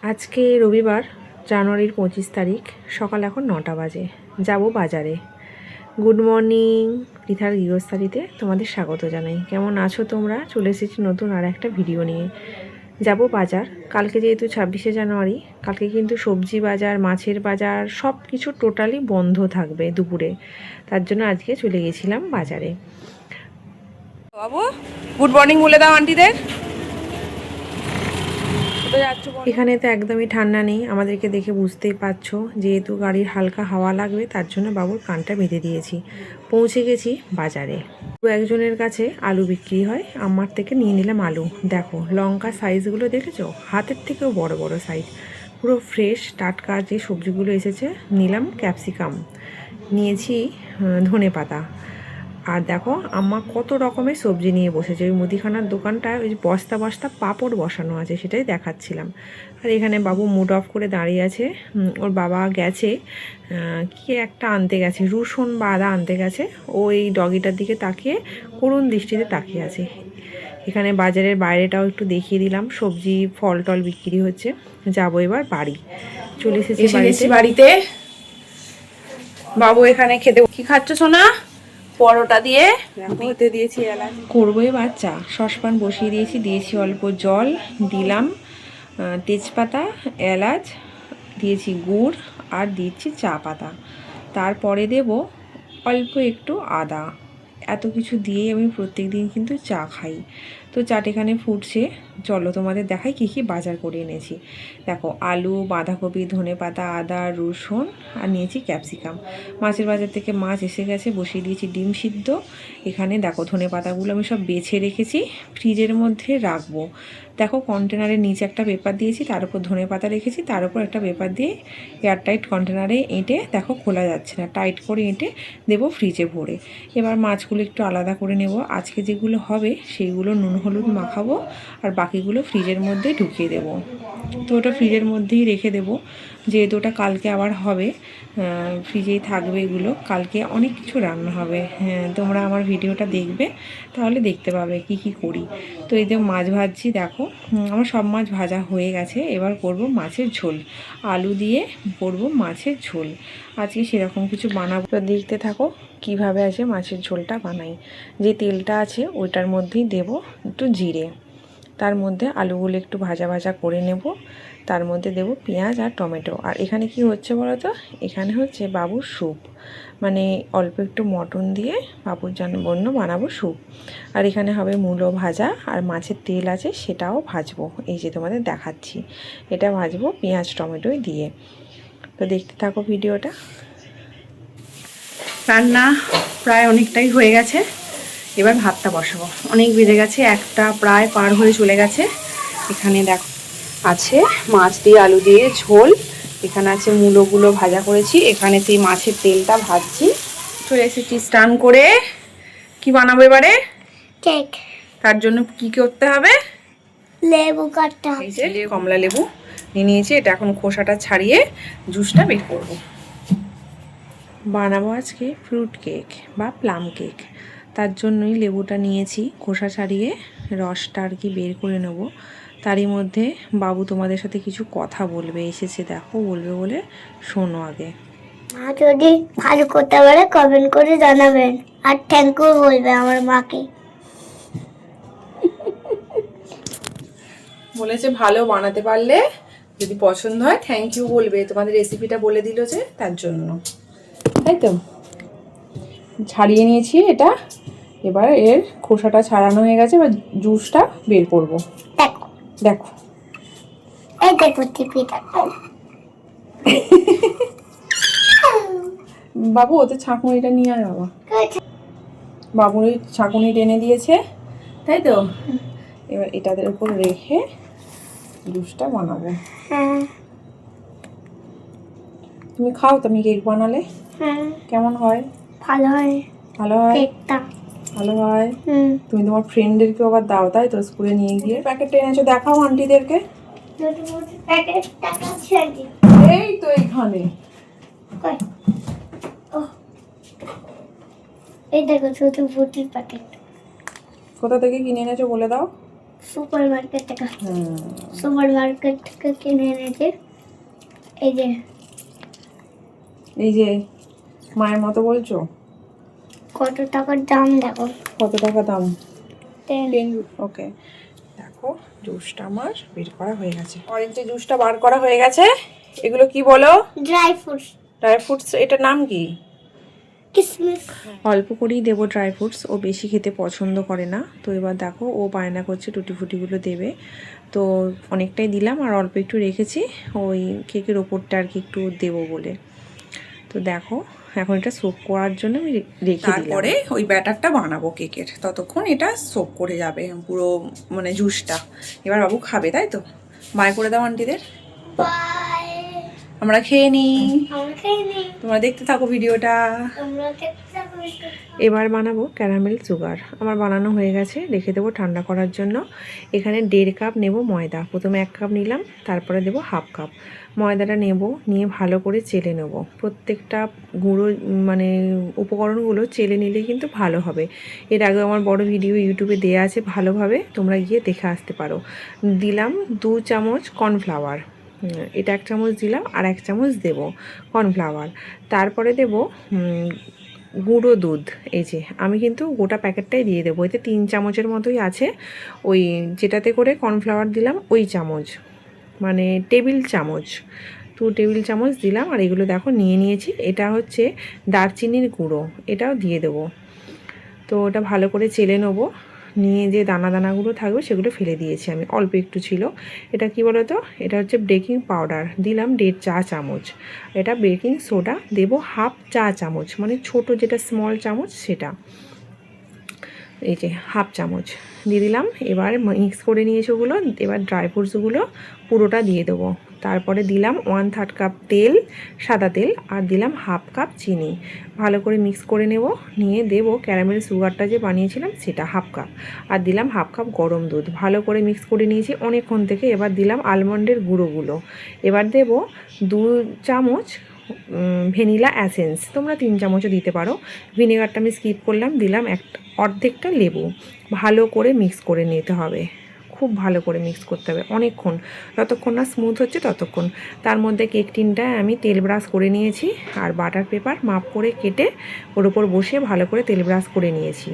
আজকে রবিবার জানুয়ারির 25 তারিখ সকাল এখন 9টা বাজে। যাব বাজারে। গুড মর্নিং, পৃথার গৃহস্থালিতে তোমাদের স্বাগত জানাই। কেমন আছো তোমরা? চলে এসেছি নতুন আর একটা ভিডিও নিয়ে। যাব বাজার। কালকে যেহেতু 26শে জানুয়ারি, কালকে কিন্তু সবজি বাজার, মাছের বাজার সব কিছু টোটালি বন্ধ থাকবে দুপুরে। তার জন্য আজকে চলে গেছিলাম বাজারে। বাবু গুড মর্নিং বলে দাও আন্টিদের। এখানে তো একদমই ঠান্ডা নেই, আমাদেরকে দেখে বুঝতেই পারছো। যেহেতু গাড়ির হালকা হাওয়া লাগবে তার জন্য বাবুর কানটা বেঁধে দিয়েছি। পৌঁছে গেছি বাজারে। একজনের কাছে আলু বিক্রি হয়, আমার থেকে নিয়ে নিলাম আলু। দেখো লঙ্কা সাইজগুলো দেখেছো, হাতের থেকেও বড় বড় সাইজ, পুরো ফ্রেশ টাটকা যে সবজিগুলো এসেছে। নিলাম ক্যাপসিকাম, নিয়েছি ধনেপাতা। আর দেখো আম্মা কত রকমের সবজি নিয়ে বসেছে। ওই মুদিখানার দোকানটা ওই বস্তা বস্তা পাঁপড় বসানো আছে, সেটাই দেখাচ্ছিলাম। আর এখানে বাবু মুড অফ করে দাঁড়িয়ে আছে। ওর বাবা গেছে কি একটা আনতে গেছে, রসুন বা আদা আনতে গেছে। ও এই ডগিটার দিকে তাকিয়ে করুণ দৃষ্টিতে তাকিয়ে আছে। এখানে বাজারের বাইরেটাও একটু দেখিয়ে দিলাম, সবজি ফল টল বিক্রি হচ্ছে। যাবো এবার বাড়ি। চলে এসেছি বাড়িতে। বাবু এখানে খেতে কি খাচ্ছ সোনা? পরোটা দিয়ে হতে দিয়েছি এলাচ। করবো এবার চা। সসপ্যান বসিয়ে দিয়েছি, দিয়েছি অল্প জল, দিলাম তেজপাতা, এলাচ, দিয়েছি গুড় আর দিচ্ছি চা পাতা। তারপরে দেব অল্প একটু আদা। এত কিছু দিয়ে আমি প্রত্যেক দিন কিন্তু চা খাই। তো চাটা এখানে ফুটছে, চলো তোমাদের দেখাই কী কী বাজার করে এনেছি। দেখো আলু, বাঁধাকপি, ধনেপাতা, আদা, রসুন আর নিয়েছি ক্যাপসিকাম। মাছের বাজার থেকে মাছ এসে গেছে, বসিয়ে দিয়েছি ডিম সিদ্ধ। এখানে দেখো ধনেপাতাগুলো আমি সব বেছে রেখেছি, ফ্রিজের মধ্যে রাখবো। দেখো কন্টেনারের নিচে একটা পেপার দিয়েছি, তার উপর ধনেপাতা রেখেছি, তার উপর একটা পেপার দিয়ে এয়ারটাইট কন্টেনারে এঁটে, দেখো খোলা যাচ্ছে না, টাইট করে এঁটে দেবো ফ্রিজে ভরে। এবার মাছগুলো একটু আলাদা করে নেব। আজকে যেগুলো হবে সেইগুলো নুন হলুদ মাখাবো, আর বাকিগুলো ফ্রিজের মধ্যে ঢুকিয়ে দেব। তো ওটা ফ্রিজের মধ্যেই রেখে দেবো, যেহেতু ওটা কালকে আবার হবে। ফ্রিজেই থাকবে এগুলো, কালকে অনেক কিছু রান্না হবে। হ্যাঁ, তোমরা আমার ভিডিওটা দেখবে, তাহলে দেখতে পাবে কি কি করি। তো এই যে মাছ ভাজছি, দেখো আমার সব মাছ ভাজা হয়ে গেছে। এবার করব মাছের ঝোল, আলু দিয়ে করব মাছের ঝোল। আজকে সেরকম কিছু বানাবো, দেখতে থাকো কিভাবে আছে মাছের ঝোলটা বানাই। যে তেলটা আছে ওইটার মধ্যেই দেব একটু জিরে, তার মধ্যে আলুগুলো একটু ভাজা ভাজা করে নেব, তার মধ্যে দেব পেঁয়াজ আর টমেটো। আর এখানে কি হচ্ছে বলো তো, এখানে হচ্ছে বাবুর স্যুপ, মানে অল্প একটু মটন দিয়ে বাবুর জন্য বানাবো স্যুপ। আর এখানে হবে মূলো ভাজা, আর মাছের তেল আছে সেটাও ভাজবো। এই যে তোমাদের দেখাচ্ছি, এটা ভাজবো পেঁয়াজ টমেটোই দিয়ে। তো দেখতে থাকো ভিডিওটা। রান্না প্রায় অনেকটাই হয়ে গেছে, এবার ভাতটা বসাবো। অনেক বেজে গেছে, একটা প্রায় পার হয়ে চলে গেছে। এখানে দেখো আছে মাছ দিয়ে আলু দিয়ে ঝোল, এখানে আছে মূলোগুলো ভাজা করেছি, এখানে সেই মাছের তেলটা ভাজছি। চলে এসেছি স্নান করে। কি বানাবো এবারে? কেক। তার জন্য কি করতে হবে? লেবু কাটতে হবে। এই যে কমলা লেবু নিয়ে নিয়েছি, এটা এখন খোসাটা ছাড়িয়ে জুসটা বের করবো। বানাবো আজকে ফ্রুট কেক বা প্লাম কেক। তার জন্যই লেবুটা নিয়েছি, খোসা ছাড়িয়ে রসটা আর কি বের করে নেব। তারই মধ্যে বাবু তোমাদের সাথে কিছু কথা বলবে, এসেছে দেখো, বলবে বলে শোনো আগে। মা যদি ভালো করতে পারে কমেন্ট করে জানাবেন, আর থ্যাংক ইউ বলবে আমার মাকে। বলেছে ভালো বানাতে পারলে যদি পছন্দ হয় থ্যাংক ইউ বলবে। তোমাদের রেসিপিটা বলে দিল যে, তার জন্য। তাই তো ছাড়িয়ে নিয়েছি এটা, এবার এর খোসাটা ছাড়ানো হয়ে গেছে, এবার জুসটা বের করব। দেখো দেখো এই দেখো টিপিটা। বাবু ওতে ছাঁকুনিটা নিয়ে আয় বাবা। বাবুর ওই ছাঁকুনি টেনে দিয়েছে, তাই তো। এবার এটাদের উপর রেখে জুসটা বানাবো। হ্যাঁ তুমি খাও, তুমি কেক বানালে হ্যাঁ কেমন হয়? ভালো হয়। ভালো হয়, কেকটা ভালো হয়। তুমি তোমার ফ্রেন্ডদেরকে আবার দাও, তাই তো? স্কুলে নিয়ে গিয়ে প্যাকেটটা এনেছো, দেখাও আন্টিদেরকে। এই তো এইখানে। এই দেখো ছোট ফুটির প্যাকেট। কোথা থেকে কিনে এনেছো বলে দাও। সুপার মার্কেট থেকে সুপার মার্কেট থেকে কিনে এনেছি। এই যে মায়ের মতো বলছো? কত টাকার দাম দেখো। কত টাকা দাম? 10। ওকে, দেখো জুসটা আমার বের করা হয়ে গেছে, অরেঞ্জের জুসটা বার করা হয়ে গেছে। এগুলো কি বলো? Dry fruits. ড্রাই ফ্রুটস, এটার নাম কি? কিসমিস। অল্প করেই দেবো ড্রাই ফ্রুটস, ও বেশি খেতে পছন্দ করে না। তো এবার দেখো ও বায়না করছে টুটি ফুটিগুলো দেবে, তো অনেকটাই দিলাম আর অল্প একটু রেখেছি ওই কেকের ওপরটা আর কি একটু দেবো বলে। তো দেখো এখন এটা সোক করার জন্য আমি রেখে দিলাম। তারপরে ওই ব্যাটারটা বানাবো কেকের, ততক্ষণ এটা সোক করে যাবে পুরো মানে জুসটা। এবার বাবু খাবে, তাই তো? বাই করে দাও আন্টিদের। বাই। আমরা খেয়ে নিই, আমরা খেয়ে নিই। তোমরা দেখতে থাকো ভিডিওটা। তোমরা দেখতে থাকো। এবার বানাবো ক্যারামেল সুগার। আমার বানানো হয়ে গেছে, রেখে দেবো ঠান্ডা করার জন্য। এখানে 1.5 কাপ নেব ময়দা, প্রথমে 1 কাপ নিলাম, তারপরে দেবো 1/2 কাপ। ময়দাটা নেব, নিয়ে ভালো করে চেলে নেব। প্রত্যেকটা গুঁড়ো মানে উপকরণগুলো চেলে নিলে কিন্তু ভালো হবে। এর আগে আমার বড় ভিডিও ইউটিউবে দেওয়া আছে, ভালোভাবে তোমরা গিয়ে দেখে আসতে পারো। দিলাম 2 চামচ কর্নফ্লাওয়ার, এটা 1 চামচ দিলাম, আর 1 চামচ দেব কর্নফ্লাওয়ার। তারপরে দেব গুঁড়ো দুধ। এই যে আমি কিন্তু গোটা প্যাকেটটাই দিয়ে দেবো, এতে 3 চামচের মতোই আছে। ওই যেটাতে করে কর্নফ্লাওয়ার দিলাম ওই চামচ, মানে টেবিল চামচ, 2 টেবিল চামচ দিলাম। আর এগুলো দেখো নিয়ে নিয়েছি। এটা হচ্ছে দারচিনির গুঁড়ো, এটাও দিয়ে দেবো। তো ওটা ভালো করে চেলে নেবো, নিয়ে যে দানা দানাগুলো থাকবে সেগুলো ফেলে দিয়েছি আমি, অল্প একটু ছিল। এটা কি বলো তো, এটা হচ্ছে বেকিং পাউডার, দিলাম 1.5 চা চামচ। এটা বেকিং সোডা দেবো 1/2 চা চামচ, মানে ছোট যেটা স্মল চামচ সেটা, এই যে 1/2 চামচ দিয়ে দিলাম। এবার মিক্স করে নিয়েছি ওগুলো, এবার ড্রাই ফ্রুটসগুলো পুরোটা দিয়ে দেবো। তারপরে দিলাম 1/3 কাপ তেল, সাদা তেল, আর দিলাম 1/2 কাপ চিনি। ভালো করে মিক্স করে নেব, নিয়ে দেব ক্যারামেল সুগারটা যে বানিয়েছিলাম সেটা 1/2 কাপ, আর দিলাম 1/2 কাপ গরম দুধ। ভালো করে মিক্স করে নিয়েছি অনেকক্ষণ থেকে। এবার দিলাম আলমন্ডের গুঁড়োগুলো। এবার দেব 2 চামচ ভ্যানিলা অ্যাসেন্স, তোমরা 3 চামচও দিতে পারো। ভিনেগারটা আমি স্কিপ করলাম, দিলাম অর্ধেকটা লেবু। ভালো করে মিক্স করে নিতে হবে, খুব ভালো করে মিক্স করতে হবে অনেকক্ষণ, যতক্ষণ না স্মুথ হচ্ছে ততক্ষণ। তার মধ্যে কেক টিনটায় আমি তেল ব্রাশ করে নিয়েছি, আর বাটার পেপার মাপ করে কেটে ওর ওপর বসে ভালো করে তেল ব্রাশ করে নিয়েছি।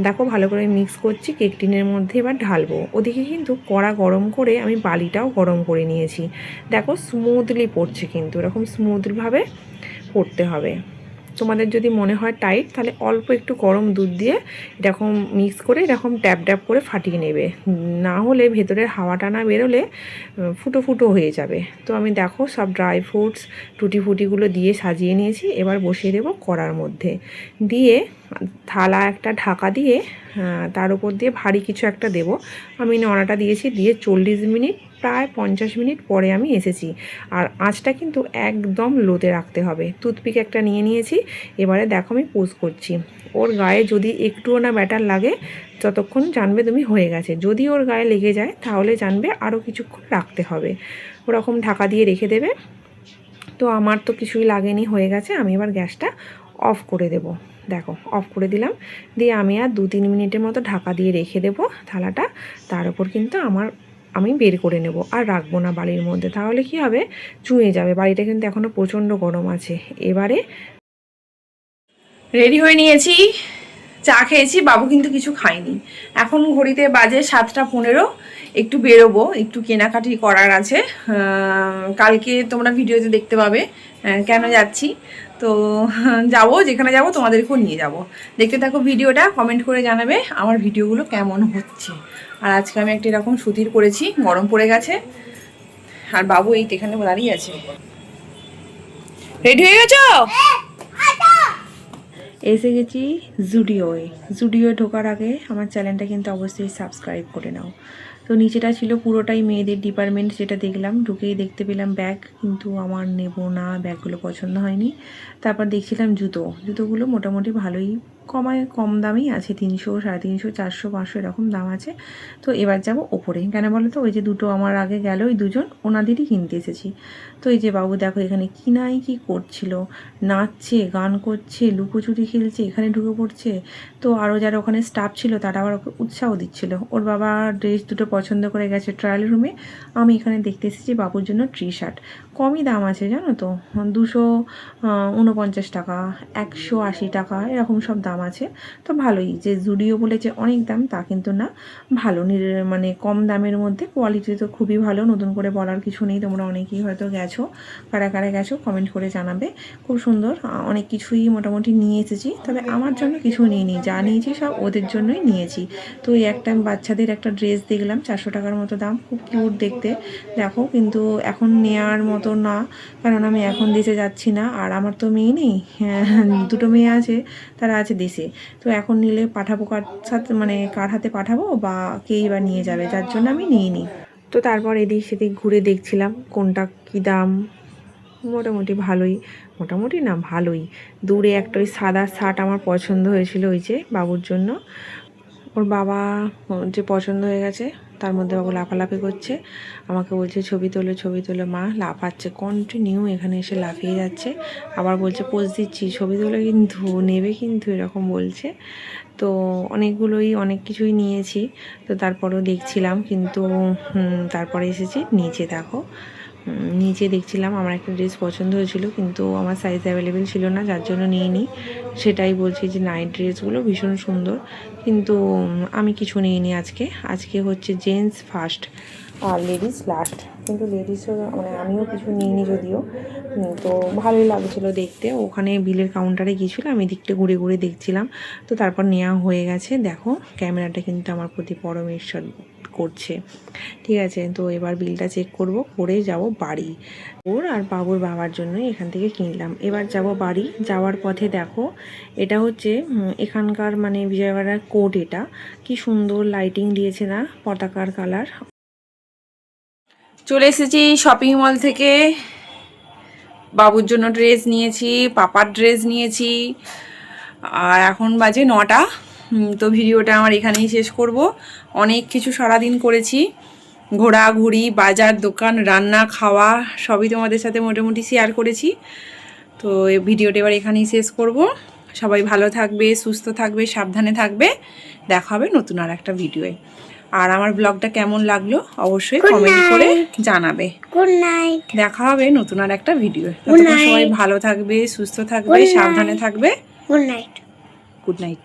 দেখো ভালো করে মিক্স করছি, কেক টিনের মধ্যে এবার ঢালবো। ওদিকে কিন্তু কড়া গরম করে আমি বালিটাও গরম করে নিয়েছি। দেখো স্মুথলি পড়ছে, কিন্তু এরকম স্মুথভাবে পড়তে হবে। তোমাদের যদি মনে হয় টাইট, তাহলে অল্প একটু গরম দুধ দিয়ে এরকম মিক্স করে এরকম ট্যাপ ট্যাপ করে ফাটিয়ে নেবে, না হলে ভেতরের হাওয়াটা না বেরোলে ফুটো ফুটো হয়ে যাবে। তো আমি দেখো সব ড্রাই ফ্রুটস টুটি ফুটিগুলো দিয়ে সাজিয়ে নিয়েছি। এবার বসিয়ে দেবো কড়ার মধ্যে, দিয়ে থালা একটা ঢাকা দিয়ে তার উপর দিয়ে ভারী কিছু একটা দেব। আমি নড়াটা দিয়েছি, দিয়ে 40 মিনিট প্রায় 50 মিনিট পরে আমি এসেছি। আর আঁচটা কিন্তু একদম লোতে রাখতে হবে। টুথপিক একটা নিয়ে নিয়েছি, এবারে দেখো আমি পোজ করছি। ওর গায়ে যদি একটুও না ব্যাটার লাগে ততক্ষণ জানবে তুমি হয়ে গেছে। যদি ওর গায়ে লেগে যায় তাহলে জানবে আরও কিছুক্ষণ রাখতে হবে। ওরকম ঢাকা দিয়ে রেখে দেবে। তো আমার তো কিছুই লাগেনি, হয়ে গেছে। আমি এবার গ্যাসটা অফ করে দেব। দেখো অফ করে দিলাম, দিয়ে আমি আর 2-3 মিনিটের মতো ঢাকা দিয়ে রেখে দেবো থালাটা। তার উপর কিন্তু আমি বের করে নেব, আর রাখবো না বাড়ির মধ্যে, তাহলে কি হবে, চুঁয়ে যাবে। বাড়িটা কিন্তু এখনও প্রচণ্ড গরম আছে। এবারে রেডি হয়ে নিয়েছি, চা খেয়েছি, বাবু কিন্তু কিছু খায়নি। এখন ঘড়িতে বাজে 7:15, একটু বেরোবো, একটু কেনাকাটি করার আছে। কালকে তোমরা ভিডিওতে দেখতে পাবে কেন যাচ্ছি। তো যাবো, যেখানে যাব তোমাদেরকেও নিয়ে যাব। দেখতে থাকো ভিডিওটা, কমেন্ট করে জানাবে আমার ভিডিওগুলো কেমন হচ্ছে। আর আজকে আমি একটা এরকম সুতির পরেছি, গরম পড়ে গেছে। আর বাবু এই এখানে দাঁড়িয়ে আছে। রেডি হয়ে গেছো? এসে গেছি জুডিওয়ে। জুডিওয়ে ঢোকার আগে আমার চ্যানেলটা কিন্তু অবশ্যই সাবস্ক্রাইব করে নাও। তো নিচেটা ছিল পুরোটাই মেয়েদের ডিপার্টমেন্ট, যেটা দেখলাম, ঢুকেই দেখতে পেলাম ব্যাগ, কিন্তু আমার নেব না, ব্যাগগুলো পছন্দ হয়নি। তারপর দেখছিলাম জুতোগুলো মোটামুটি ভালোই কম দামেই আছে, 300, 350, 400, 500 এরকম দাম আছে। তো এবার যাব ওপরে। কেন বলো তো, ওই যে দুটো আমার আগে গেল ওই দুজন, ওনাদেরই কিনতে এসেছি। তো এই যে বাবু দেখো এখানে কি নাই কি করছিল, নাচছে, গান করছে, লুকোচুরি খেলছে, এখানে ঢুকে পড়ছে। তো আরও যারা ওখানে স্টাফ ছিল তারা আবার ওকে উৎসাহ দিচ্ছিল। ওর বাবা ড্রেস দুটো পছন্দ করে গেছে ট্রায়াল রুমে, আমি এখানে দেখতে এসেছি বাবুর জন্য টি শার্ট। কমই দাম আছে জানো তো, 249 টাকা, 180 টাকা এরকম সব দাম আছে। তো ভালোই, যে জুডিও বলেছে অনেক দাম তা কিন্তু না, ভালো মানে কম দামের মধ্যে কোয়ালিটি তো খুবই ভালো। নতুন করে বলার কিছু নেই, তোমরা অনেকেই হয়তো গেছো, কারা কারা গেছো কমেন্ট করে জানাবে। খুব সুন্দর, অনেক কিছুই মোটামুটি নিয়ে এসেছি, তবে আমার জন্য কিছু নিইনি, যা নিয়েছি সব ওদের জন্যই নিয়েছি। তো এই একটা বাচ্চাদের একটা ড্রেস দেখলাম, 400 টাকার মতো দাম, খুব কিউট দেখতে দেখো, কিন্তু এখন নেওয়ার মতো না, কারণ আমি এখন দেশে যাচ্ছি না, আর আমার তো মেয়ে নেই, দুটো মেয়ে আছে, তারা আছে দেশে। তো এখন নিলে পাঠাবো কার সাথে, মানে কার হাতে পাঠাবো বা কেই বা নিয়ে যাবে, যার জন্য আমি নিইনি। তো তারপর এদিক সেদিক ঘুরে দেখছিলাম কোনটা কী দাম। মোটামুটি ভালোই, মোটামুটি না ভালোই। দূরে একটা ওই সাদা শার্ট আমার পছন্দ হয়েছিল, ওই যে বাবুর জন্য। ওর বাবা যে পছন্দ হয়ে গেছে, তার মধ্যে বাবু লাফালাফি করছে, আমাকে বলছে ছবি তোলো ছবি তোলো। মা লাফাচ্ছে কন্টিনিউ, এখানে এসে লাফিয়ে যাচ্ছে, আবার বলছে পোজ দিচ্ছি ছবি তোলো কিন্তু নেবে কিন্তু, এরকম বলছে। তো অনেক কিছুই নিয়েছি। তো তারপরেও দেখছিলাম, কিন্তু তারপরে এসেছি নিচে। দেখো নিচে দেখছিলাম, আমার একটা ড্রেস পছন্দ হয়েছিল, কিন্তু আমার সাইজ অ্যাভেলেবেল ছিল না, যার জন্য নিইনি। সেটাই বলছি যে নাইট ড্রেসগুলো ভীষণ সুন্দর, কিন্তু আমি কিছু নিইনি আজকে হচ্ছে জেন্টস ফার্স্ট আর লেডিস লাস্ট। কিন্তু লেডিসও মানে আমিও কিছু নিইনি যদিও, তো ভালোই লাগছিলো দেখতে। ওখানে বিলের কাউন্টারে গিয়েছিলাম, আমি দিকটা ঘুরে ঘুরে দেখছিলাম। তো তারপর নেওয়া হয়ে গেছে। দেখো ক্যামেরাটা কিন্তু আমার প্রতি পরমেশ্বর করছে, ঠিক আছে। তো এবার বিলটা চেক করব, করে যাব বাড়ি। ওর আর বাবুর বাবার জন্য এখান থেকে কিনলাম। এবার যাব বাড়ি। যাওয়ার পথে দেখো, এটা হচ্ছে এখানকার মানে বিজয়বাড়ার কোর্ট। এটা কি সুন্দর লাইটিং দিয়েছে না, পতাকার কালার। চলে এসেছি শপিং মল থেকে, বাবুর জন্য ড্রেস নিয়েছি, পাপার ড্রেস নিয়েছি, আর এখন বাজে 9টা। তো ভিডিওটা আমার এখানেই শেষ করব। অনেক কিছু সারাদিন করেছি, ঘোরাঘুরি, বাজার, দোকান, রান্না, খাওয়া সবই তোমাদের সাথে মোটামুটি শেয়ার করেছি। তো এই ভিডিওটা এবার এখানেই শেষ করব। সবাই ভালো থাকবে, সুস্থ থাকবে, সাবধানে থাকবে। দেখা হবে নতুন আর একটা ভিডিওয়ে। আর আমার ব্লগটা কেমন লাগলো অবশ্যই কমেন্ট করে জানাবে। Good night. দেখা হবে নতুন আর একটা ভিডিওয়ে। ততক্ষণ সবাই ভালো থাকবে, সুস্থ থাকবে, সাবধানে থাকবে। Good night. Good night.